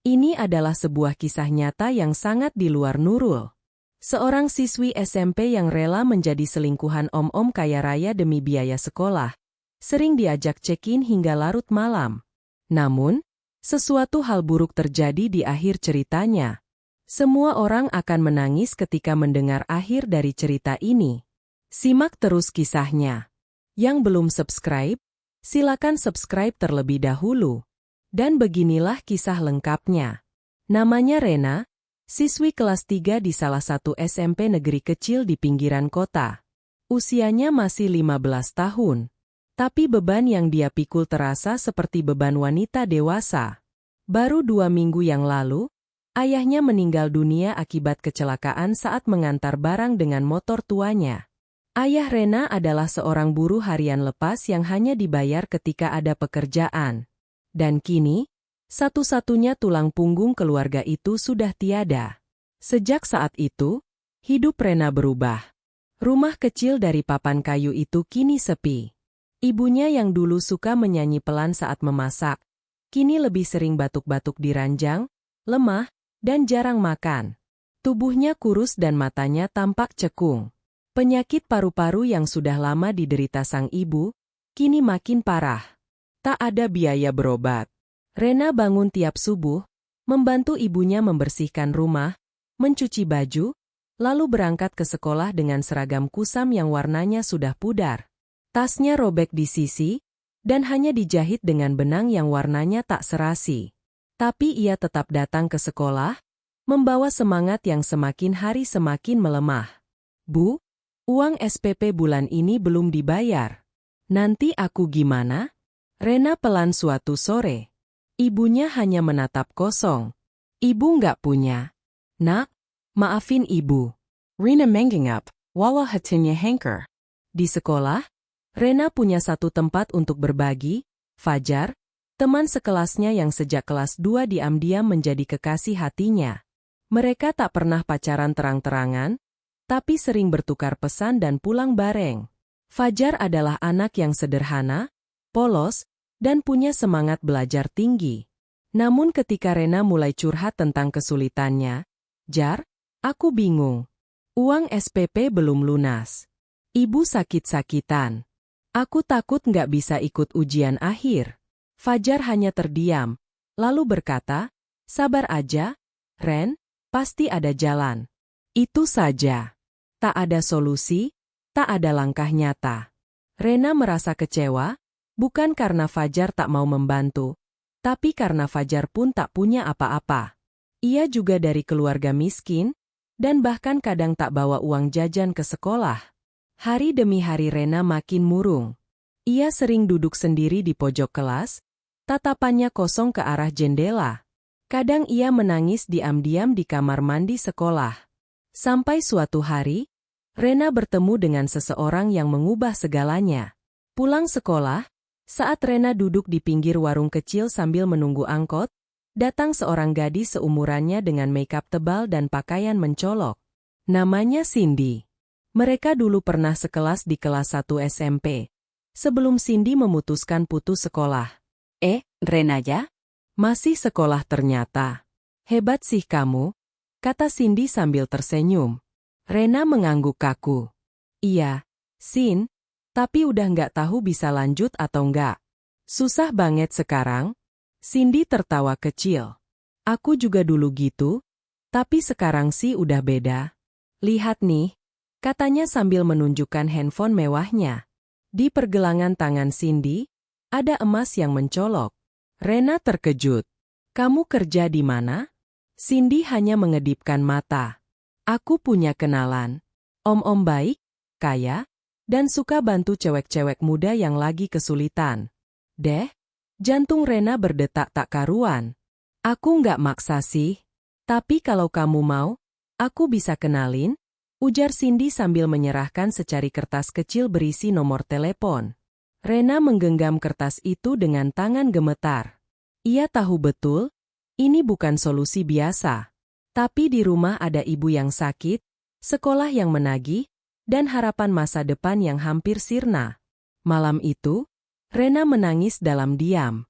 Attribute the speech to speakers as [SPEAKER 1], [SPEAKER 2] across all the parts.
[SPEAKER 1] Ini adalah sebuah kisah nyata yang sangat di luar Nurul. Seorang siswi SMP yang rela menjadi selingkuhan om-om kaya raya demi biaya sekolah. Sering diajak check-in hingga larut malam. Namun, sesuatu hal buruk terjadi di akhir ceritanya. Semua orang akan menangis ketika mendengar akhir dari cerita ini. Simak terus kisahnya. Yang belum subscribe, silakan subscribe terlebih dahulu. Dan beginilah kisah lengkapnya. Namanya Rena, siswi kelas 3 di salah satu SMP negeri kecil di pinggiran kota. Usianya masih 15 tahun. Tapi beban yang dia pikul terasa seperti beban wanita dewasa. Baru 2 minggu yang lalu, ayahnya meninggal dunia akibat kecelakaan saat mengantar barang dengan motor tuanya. Ayah Rena adalah seorang buruh harian lepas yang hanya dibayar ketika ada pekerjaan. Dan kini, satu-satunya tulang punggung keluarga itu sudah tiada. Sejak saat itu, hidup Rena berubah. Rumah kecil dari papan kayu itu kini sepi. Ibunya yang dulu suka menyanyi pelan saat memasak, kini lebih sering batuk-batuk di ranjang, lemah, dan jarang makan. Tubuhnya kurus dan matanya tampak cekung. Penyakit paru-paru yang sudah lama diderita sang ibu, kini makin parah. Tak ada biaya berobat. Rena bangun tiap subuh, membantu ibunya membersihkan rumah, mencuci baju, lalu berangkat ke sekolah dengan seragam kusam yang warnanya sudah pudar. Tasnya robek di sisi, dan hanya dijahit dengan benang yang warnanya tak serasi. Tapi ia tetap datang ke sekolah, membawa semangat yang semakin hari semakin melemah. Bu, uang SPP bulan ini belum dibayar. Nanti aku gimana? Rena pelan suatu sore. Ibunya hanya menatap kosong. Ibu nggak punya. Nak, maafin ibu. Rena menggengap, walau hatinya hancur. Di sekolah, Rena punya satu tempat untuk berbagi, Fajar, teman sekelasnya yang sejak kelas 2 diam-diam menjadi kekasih hatinya. Mereka tak pernah pacaran terang-terangan, tapi sering bertukar pesan dan pulang bareng. Fajar adalah anak yang sederhana, polos, dan punya semangat belajar tinggi. Namun ketika Rena mulai curhat tentang kesulitannya, Jar, aku bingung. Uang SPP belum lunas. Ibu sakit-sakitan. Aku takut nggak bisa ikut ujian akhir. Fajar hanya terdiam, lalu berkata, sabar aja, Ren, pasti ada jalan. Itu saja. Tak ada solusi, tak ada langkah nyata. Rena merasa kecewa, bukan karena Fajar tak mau membantu, tapi karena Fajar pun tak punya apa-apa. Ia juga dari keluarga miskin, dan bahkan kadang tak bawa uang jajan ke sekolah. Hari demi hari Rena makin murung. Ia sering duduk sendiri di pojok kelas, tatapannya kosong ke arah jendela. Kadang ia menangis diam-diam di kamar mandi sekolah. Sampai suatu hari, Rena bertemu dengan seseorang yang mengubah segalanya. Pulang sekolah, saat Rena duduk di pinggir warung kecil sambil menunggu angkot, datang seorang gadis seumurannya dengan makeup tebal dan pakaian mencolok. Namanya Cindy. Mereka dulu pernah sekelas di kelas 1 SMP. Sebelum Cindy memutuskan putus sekolah. Rena ya? Masih sekolah ternyata. Hebat sih kamu, kata Cindy sambil tersenyum. Rena mengangguk kaku. Iya, Sin. Tapi udah nggak tahu bisa lanjut atau nggak. Susah banget sekarang. Cindy tertawa kecil. Aku juga dulu gitu, tapi sekarang sih udah beda. Lihat nih, katanya sambil menunjukkan handphone mewahnya. Di pergelangan tangan Cindy, ada emas yang mencolok. Rena terkejut. Kamu kerja di mana? Cindy hanya mengedipkan mata. Aku punya kenalan. Om-om baik, kaya, dan suka bantu cewek-cewek muda yang lagi kesulitan. Deh, jantung Rena berdetak tak karuan. Aku nggak maksa sih. Tapi kalau kamu mau, aku bisa kenalin, ujar Cindy sambil menyerahkan secari kertas kecil berisi nomor telepon. Rena menggenggam kertas itu dengan tangan gemetar. Ia tahu betul, ini bukan solusi biasa. Tapi di rumah ada ibu yang sakit, sekolah yang menagih, dan harapan masa depan yang hampir sirna. Malam itu, Rena menangis dalam diam.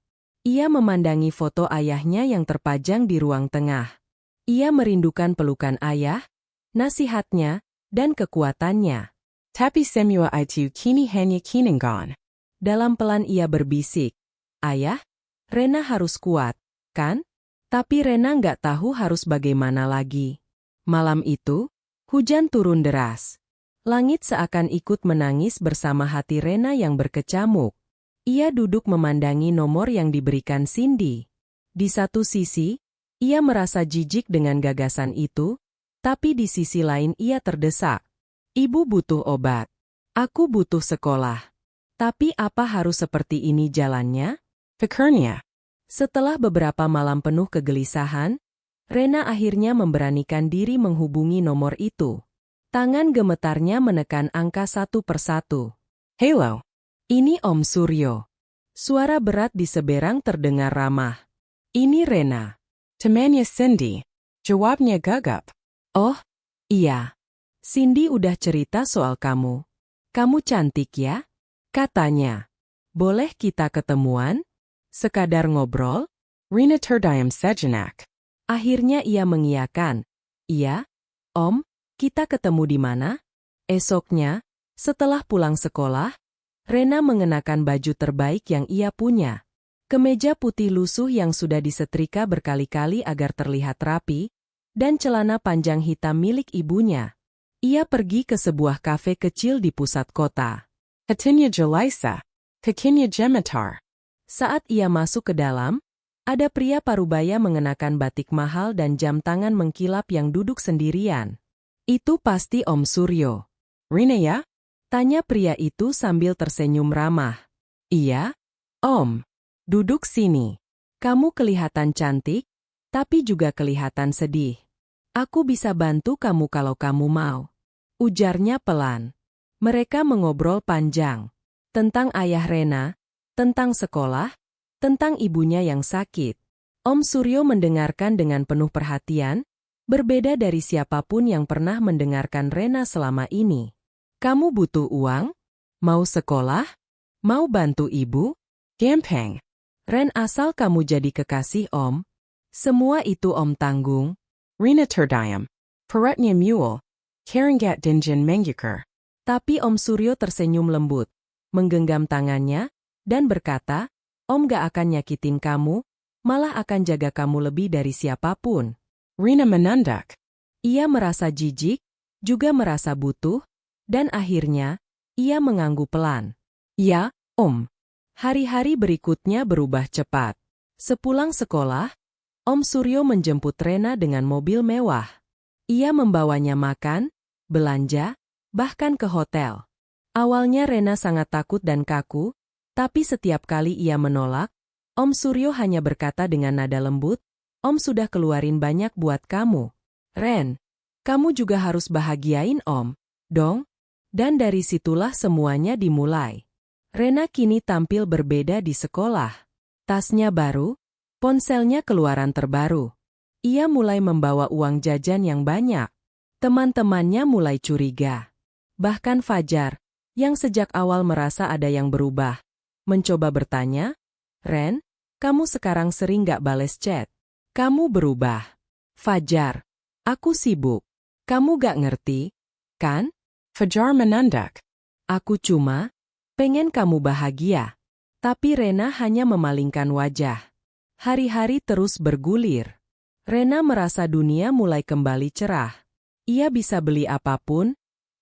[SPEAKER 1] Ia memandangi foto ayahnya yang terpajang di ruang tengah. Ia merindukan pelukan ayah, nasihatnya, dan kekuatannya.
[SPEAKER 2] Tapi semua itu kini hanya kenangan.
[SPEAKER 1] Dalam pelan ia berbisik, "Ayah, Rena harus kuat, kan?" Tapi Rena nggak tahu harus bagaimana lagi. Malam itu, hujan turun deras. Langit seakan ikut menangis bersama hati Rena yang berkecamuk. Ia duduk memandangi nomor yang diberikan Cindy. Di satu sisi, ia merasa jijik dengan gagasan itu, tapi di sisi lain ia terdesak. "Ibu butuh obat. Aku butuh sekolah. Tapi apa harus seperti ini jalannya?"
[SPEAKER 2] Pikirnya.
[SPEAKER 1] Setelah beberapa malam penuh kegelisahan, Rena akhirnya memberanikan diri menghubungi nomor itu. Tangan gemetarnya menekan angka satu persatu.
[SPEAKER 2] Halo.
[SPEAKER 1] "Ini Om Suryo." Suara berat di seberang terdengar ramah. "Ini Rena."
[SPEAKER 2] Temannya Cindy. Jawabnya gagap.
[SPEAKER 1] "Oh, iya. Cindy udah cerita soal kamu. Kamu cantik ya?" katanya. "Boleh kita ketemuan? Sekadar ngobrol?"
[SPEAKER 2] Rena terdiam sejenak.
[SPEAKER 1] Akhirnya ia mengiyakan. "Iya, Om, kita ketemu di mana?" Esoknya, setelah pulang sekolah, Rena mengenakan baju terbaik yang ia punya. Kemeja putih lusuh yang sudah disetrika berkali-kali agar terlihat rapi, dan celana panjang hitam milik ibunya. Ia pergi ke sebuah kafe kecil di pusat kota.
[SPEAKER 2] Hatinya Jelisa. Kakinya gemetar.
[SPEAKER 1] Saat ia masuk ke dalam, ada pria parubaya mengenakan batik mahal dan jam tangan mengkilap yang duduk sendirian. "Itu pasti Om Suryo."
[SPEAKER 2] Rena ya?
[SPEAKER 1] Tanya pria itu sambil tersenyum ramah. "Iya, Om. Duduk sini. Kamu kelihatan cantik, tapi juga kelihatan sedih. Aku bisa bantu kamu kalau kamu mau." Ujarnya pelan. Mereka mengobrol panjang. Tentang ayah Rena, tentang sekolah, tentang ibunya yang sakit. Om Suryo mendengarkan dengan penuh perhatian, berbeda dari siapapun yang pernah mendengarkan Rena selama ini. "Kamu butuh uang? Mau sekolah? Mau bantu ibu?"
[SPEAKER 2] Gampang.
[SPEAKER 1] "Ren, asal kamu jadi kekasih Om. Semua itu Om tanggung."
[SPEAKER 2] Rena terdiam. Perutnya mule. Keringat dingin menggigil.
[SPEAKER 1] Tapi Om Suryo tersenyum lembut, menggenggam tangannya, dan berkata, "Om gak akan nyakitin kamu, malah akan jaga kamu lebih dari siapapun."
[SPEAKER 2] Rena menandak.
[SPEAKER 1] Ia merasa jijik, juga merasa butuh, dan akhirnya, ia mengangguk pelan. "Ya, Om." Hari-hari berikutnya berubah cepat. Sepulang sekolah, Om Suryo menjemput Rena dengan mobil mewah. Ia membawanya makan, belanja, bahkan ke hotel. Awalnya Rena sangat takut dan kaku, tapi setiap kali ia menolak, Om Suryo hanya berkata dengan nada lembut, "Om sudah keluarin banyak buat kamu. Ren, kamu juga harus bahagiain Om, dong." Dan dari situlah semuanya dimulai. Rena kini tampil berbeda di sekolah. Tasnya baru, ponselnya keluaran terbaru. Ia mulai membawa uang jajan yang banyak. Teman-temannya mulai curiga. Bahkan Fajar, yang sejak awal merasa ada yang berubah, mencoba bertanya, "Ren, kamu sekarang sering gak bales chat? Kamu berubah." "Fajar, aku sibuk. Kamu gak ngerti, kan?"
[SPEAKER 2] Fajar menandak.
[SPEAKER 1] "Aku cuma pengen kamu bahagia." Tapi Rena hanya memalingkan wajah. Hari-hari terus bergulir. Rena merasa dunia mulai kembali cerah. Ia bisa beli apapun,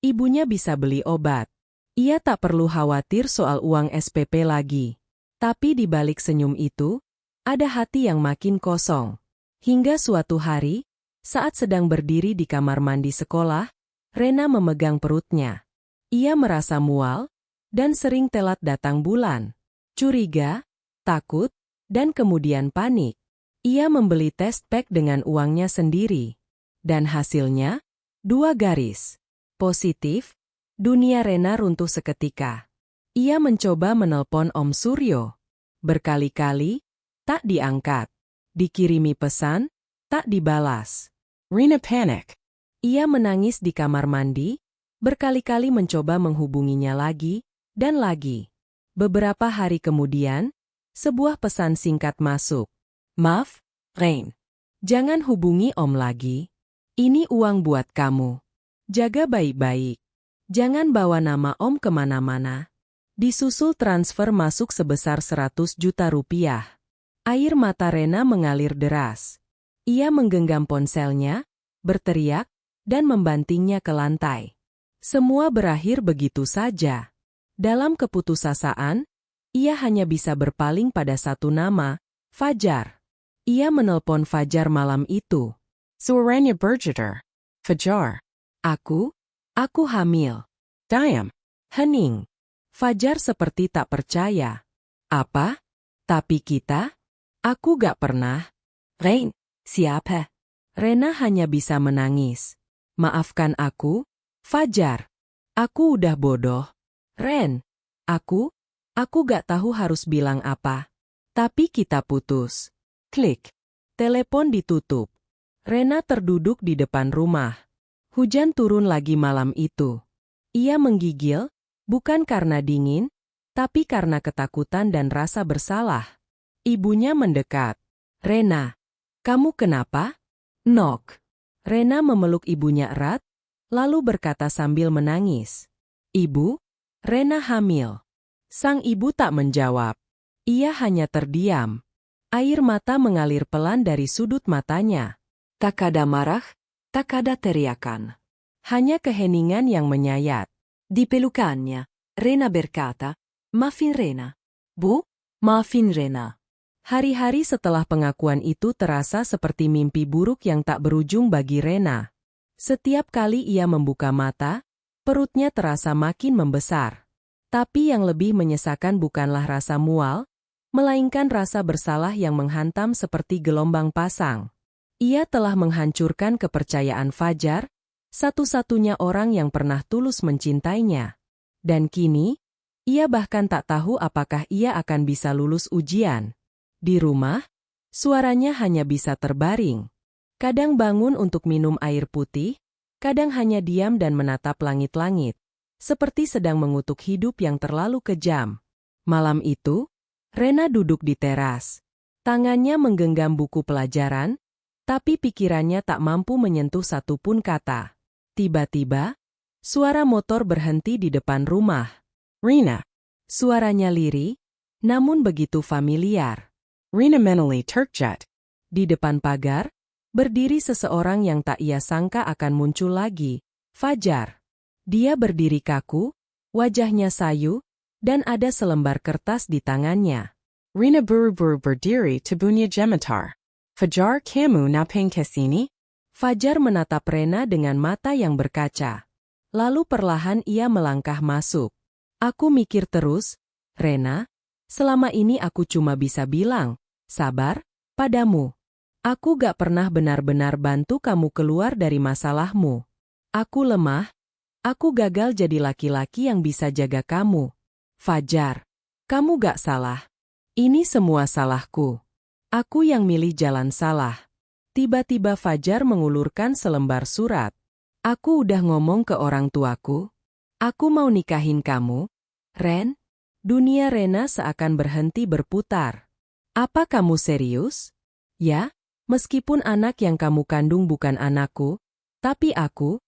[SPEAKER 1] ibunya bisa beli obat. Ia tak perlu khawatir soal uang SPP lagi. Tapi di balik senyum itu, ada hati yang makin kosong. Hingga suatu hari, saat sedang berdiri di kamar mandi sekolah, Rena memegang perutnya. Ia merasa mual, dan sering telat datang bulan. Curiga, takut, dan kemudian panik. Ia membeli test pack dengan uangnya sendiri. Dan hasilnya, 2 garis. Positif, dunia Rena runtuh seketika. Ia mencoba menelpon Om Suryo. Berkali-kali, tak diangkat. Dikirimi pesan, tak dibalas.
[SPEAKER 2] Rena panik.
[SPEAKER 1] Ia menangis di kamar mandi, berkali-kali mencoba menghubunginya lagi, dan lagi. Beberapa hari kemudian, Sebuah pesan singkat masuk. Maaf, Rain. Jangan hubungi Om lagi. Ini uang buat kamu. Jaga baik-baik. Jangan bawa nama Om kemana-mana. Disusul transfer masuk sebesar 100 juta rupiah. Air mata Rena mengalir deras. Ia menggenggam ponselnya, berteriak, dan membantingnya ke lantai. Semua berakhir begitu saja. Dalam keputusasaan, ia hanya bisa berpaling pada satu nama, Fajar. Ia menelpon Fajar malam itu.
[SPEAKER 2] Suaranya bergetar. Fajar.
[SPEAKER 1] Aku hamil.
[SPEAKER 2] Diam.
[SPEAKER 1] Hening. Fajar seperti tak percaya. Apa? Tapi kita? Aku gak pernah.
[SPEAKER 2] Rain, siapa?
[SPEAKER 1] Rena hanya bisa menangis. Maafkan aku, Fajar. Aku udah bodoh. Ren, aku gak tahu harus bilang apa. Tapi kita putus. Klik. Telepon ditutup. Rena terduduk di depan rumah. Hujan turun lagi malam itu. Ia menggigil, bukan karena dingin, tapi karena ketakutan dan rasa bersalah. Ibunya mendekat. Rena, kamu kenapa? Nok. Rena memeluk ibunya erat, lalu berkata sambil menangis. Ibu, Rena hamil. Sang ibu tak menjawab. Ia hanya terdiam. Air mata mengalir pelan dari sudut matanya. Tak ada marah, tak ada teriakan. Hanya keheningan yang menyayat. Di pelukannya, Rena berkata, maafin Rena. Bu, maafin Rena. Hari-hari setelah pengakuan itu terasa seperti mimpi buruk yang tak berujung bagi Rena. Setiap kali ia membuka mata, perutnya terasa makin membesar. Tapi yang lebih menyesakan bukanlah rasa mual, melainkan rasa bersalah yang menghantam seperti gelombang pasang. Ia telah menghancurkan kepercayaan Fajar, satu-satunya orang yang pernah tulus mencintainya. Dan kini, ia bahkan tak tahu apakah ia akan bisa lulus ujian. Di rumah, suaranya hanya bisa terbaring. Kadang bangun untuk minum air putih, kadang hanya diam dan menatap langit-langit, seperti sedang mengutuk hidup yang terlalu kejam. Malam itu, Rena duduk di teras. Tangannya menggenggam buku pelajaran, tapi pikirannya tak mampu menyentuh satupun kata. Tiba-tiba, suara motor berhenti di depan rumah.
[SPEAKER 2] Rena.
[SPEAKER 1] Suaranya lirih, namun begitu familiar.
[SPEAKER 2] Rena mentally terkejut.
[SPEAKER 1] Di depan pagar, berdiri seseorang yang tak ia sangka akan muncul lagi, Fajar. Dia berdiri kaku, wajahnya sayu, dan ada selembar kertas di tangannya.
[SPEAKER 2] Rena buru-buru berdiri tubuhnya gemetar. Fajar, kamu ngapain kesini?
[SPEAKER 1] Fajar menatap Rena dengan mata yang berkaca. Lalu perlahan ia melangkah masuk. Aku mikir terus, Rena, selama ini aku cuma bisa bilang, sabar, padamu. Aku gak pernah benar-benar bantu kamu keluar dari masalahmu. Aku lemah, aku gagal jadi laki-laki yang bisa jaga kamu. Fajar, kamu gak salah. Ini semua salahku. Aku yang milih jalan salah. Tiba-tiba Fajar mengulurkan selembar surat. Aku udah ngomong ke orang tuaku. Aku mau nikahin kamu. Ren, dunia Rena seakan berhenti berputar. Apa kamu serius? Ya? Meskipun anak yang kamu kandung bukan anakku, tapi aku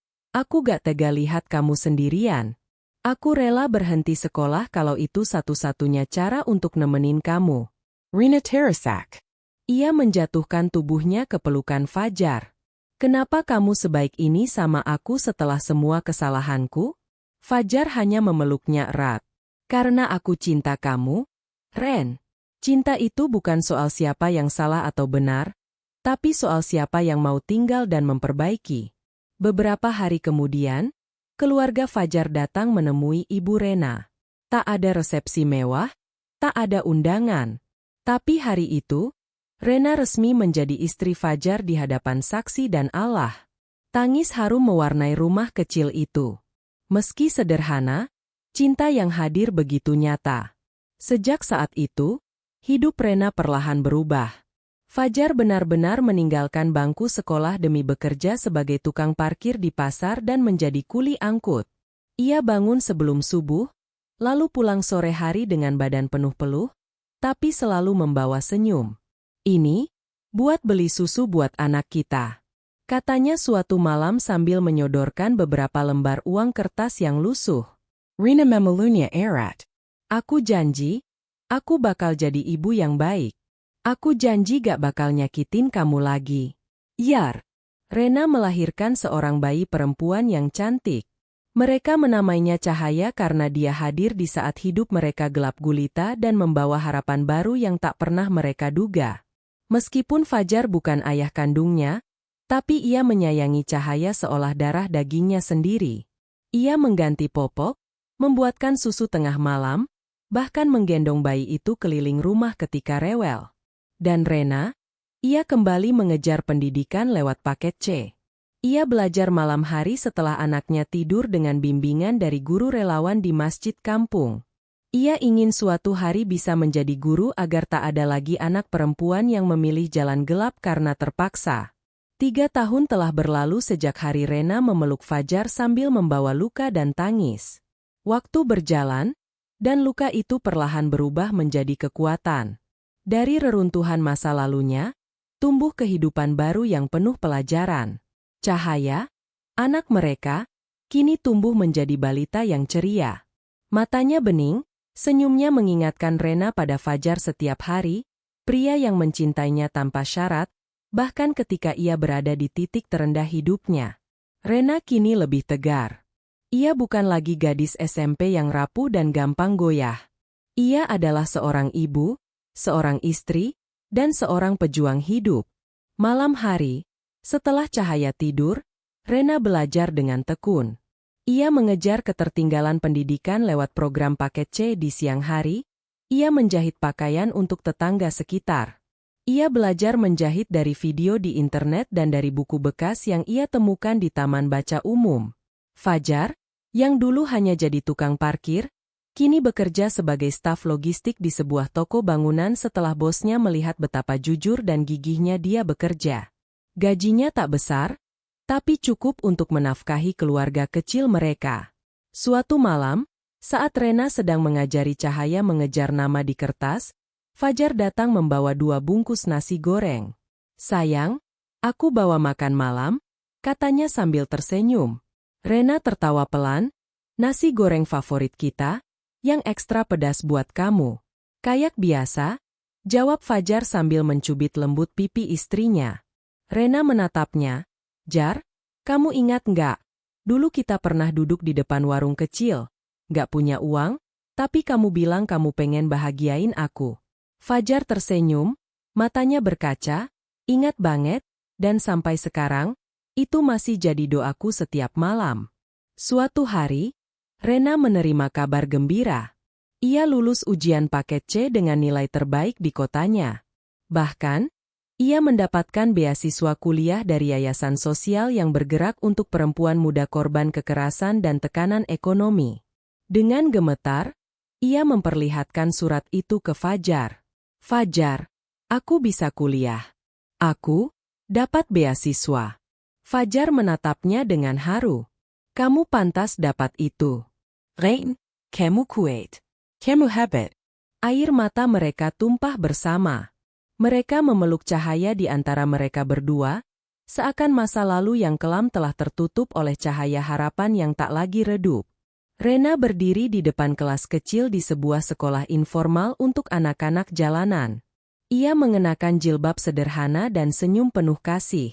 [SPEAKER 1] gak tega lihat kamu sendirian. Aku rela berhenti sekolah kalau itu satu-satunya cara untuk nemenin kamu.
[SPEAKER 2] Rena teresak.
[SPEAKER 1] Ia menjatuhkan tubuhnya ke pelukan Fajar. Kenapa kamu sebaik ini sama aku setelah semua kesalahanku? Fajar hanya memeluknya erat. Karena aku cinta kamu, Ren. Cinta itu bukan soal siapa yang salah atau benar, tapi soal siapa yang mau tinggal dan memperbaiki. Beberapa hari kemudian, keluarga Fajar datang menemui Ibu Rena. Tak ada resepsi mewah, tak ada undangan. Tapi hari itu, Rena resmi menjadi istri Fajar di hadapan saksi dan Allah. Tangis harum mewarnai rumah kecil itu. Meski sederhana, cinta yang hadir begitu nyata. Sejak saat itu, hidup Rena perlahan berubah. Fajar benar-benar meninggalkan bangku sekolah demi bekerja sebagai tukang parkir di pasar dan menjadi kuli angkut. Ia bangun sebelum subuh, lalu pulang sore hari dengan badan penuh peluh, tapi selalu membawa senyum. "Ini, buat beli susu buat anak kita," katanya suatu malam sambil menyodorkan beberapa lembar uang kertas yang lusuh.
[SPEAKER 2] Rena memelunya erat.
[SPEAKER 1] "Aku janji, aku bakal jadi ibu yang baik. Aku janji gak bakal nyakitin kamu lagi." Yar. Rena melahirkan seorang bayi perempuan yang cantik. Mereka menamainya Cahaya karena dia hadir di saat hidup mereka gelap gulita dan membawa harapan baru yang tak pernah mereka duga. Meskipun Fajar bukan ayah kandungnya, tapi ia menyayangi Cahaya seolah darah dagingnya sendiri. Ia mengganti popok, membuatkan susu tengah malam, bahkan menggendong bayi itu keliling rumah ketika rewel. Dan Rena, ia kembali mengejar pendidikan lewat paket C. Ia belajar malam hari setelah anaknya tidur dengan bimbingan dari guru relawan di masjid kampung. Ia ingin suatu hari bisa menjadi guru agar tak ada lagi anak perempuan yang memilih jalan gelap karena terpaksa. 3 tahun telah berlalu sejak hari Rena memeluk Fajar sambil membawa luka dan tangis. Waktu berjalan, dan luka itu perlahan berubah menjadi kekuatan. Dari reruntuhan masa lalunya, tumbuh kehidupan baru yang penuh pelajaran. Cahaya, anak mereka, kini tumbuh menjadi balita yang ceria. Matanya bening, senyumnya mengingatkan Rena pada Fajar setiap hari, pria yang mencintainya tanpa syarat, bahkan ketika ia berada di titik terendah hidupnya. Rena kini lebih tegar. Ia bukan lagi gadis SMP yang rapuh dan gampang goyah. Ia adalah seorang ibu, seorang istri, dan seorang pejuang hidup. Malam hari, setelah Cahaya tidur, Rena belajar dengan tekun. Ia mengejar ketertinggalan pendidikan lewat program paket C di siang hari. Ia menjahit pakaian untuk tetangga sekitar. Ia belajar menjahit dari video di internet dan dari buku bekas yang ia temukan di taman baca umum. Fajar, yang dulu hanya jadi tukang parkir, kini bekerja sebagai staf logistik di sebuah toko bangunan setelah bosnya melihat betapa jujur dan gigihnya dia bekerja. Gajinya tak besar, tapi cukup untuk menafkahi keluarga kecil mereka. Suatu malam, saat Rena sedang mengajari Cahaya mengejar nama di kertas, Fajar datang membawa 2 bungkus nasi goreng. "Sayang, aku bawa makan malam," katanya sambil tersenyum. Rena tertawa pelan, "Nasi goreng favorit kita, yang ekstra pedas buat kamu." "Kayak biasa," jawab Fajar sambil mencubit lembut pipi istrinya. Rena menatapnya. "Jar, kamu ingat nggak? Dulu kita pernah duduk di depan warung kecil. Nggak punya uang, tapi kamu bilang kamu pengen bahagiain aku." Fajar tersenyum, matanya berkaca, "Ingat banget, dan sampai sekarang, itu masih jadi doaku setiap malam." Suatu hari, Rena menerima kabar gembira. Ia lulus ujian paket C dengan nilai terbaik di kotanya. Bahkan, ia mendapatkan beasiswa kuliah dari yayasan sosial yang bergerak untuk perempuan muda korban kekerasan dan tekanan ekonomi. Dengan gemetar, ia memperlihatkan surat itu ke Fajar. "Fajar, aku bisa kuliah. Aku dapat beasiswa." Fajar menatapnya dengan haru. "Kamu pantas dapat itu. Rein, kamu kuat. Kamu hebat." Air mata mereka tumpah bersama. Mereka memeluk Cahaya di antara mereka berdua, seakan masa lalu yang kelam telah tertutup oleh cahaya harapan yang tak lagi redup. Rena berdiri di depan kelas kecil di sebuah sekolah informal untuk anak-anak jalanan. Ia mengenakan jilbab sederhana dan senyum penuh kasih.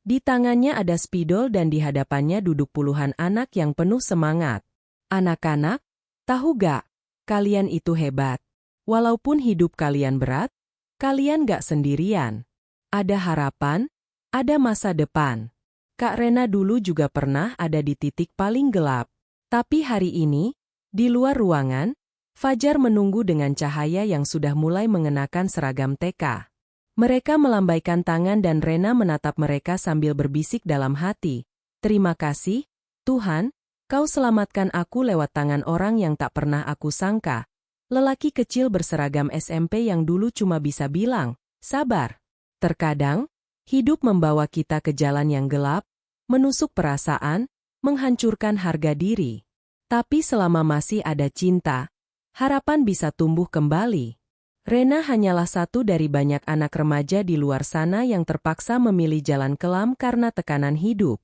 [SPEAKER 1] Di tangannya ada spidol dan di hadapannya duduk puluhan anak yang penuh semangat. "Anak-anak, tahu gak? Kalian itu hebat. Walaupun hidup kalian berat, kalian gak sendirian. Ada harapan, ada masa depan." Kak Rena dulu juga pernah ada di titik paling gelap. Tapi hari ini, di luar ruangan, Fajar menunggu dengan Cahaya yang sudah mulai mengenakan seragam TK. Mereka melambaikan tangan dan Rena menatap mereka sambil berbisik dalam hati. "Terima kasih, Tuhan, kau selamatkan aku lewat tangan orang yang tak pernah aku sangka." Lelaki kecil berseragam SMP yang dulu cuma bisa bilang, "Sabar." Terkadang, hidup membawa kita ke jalan yang gelap, menusuk perasaan, menghancurkan harga diri. Tapi selama masih ada cinta, harapan bisa tumbuh kembali. Rena hanyalah satu dari banyak anak remaja di luar sana yang terpaksa memilih jalan kelam karena tekanan hidup.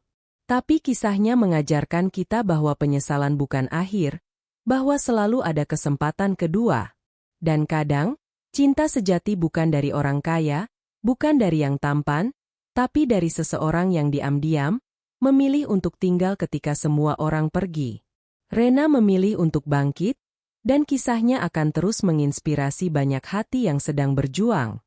[SPEAKER 1] Tapi kisahnya mengajarkan kita bahwa penyesalan bukan akhir, bahwa selalu ada kesempatan kedua. Dan kadang, cinta sejati bukan dari orang kaya, bukan dari yang tampan, tapi dari seseorang yang diam-diam, memilih untuk tinggal ketika semua orang pergi. Rena memilih untuk bangkit, dan kisahnya akan terus menginspirasi banyak hati yang sedang berjuang.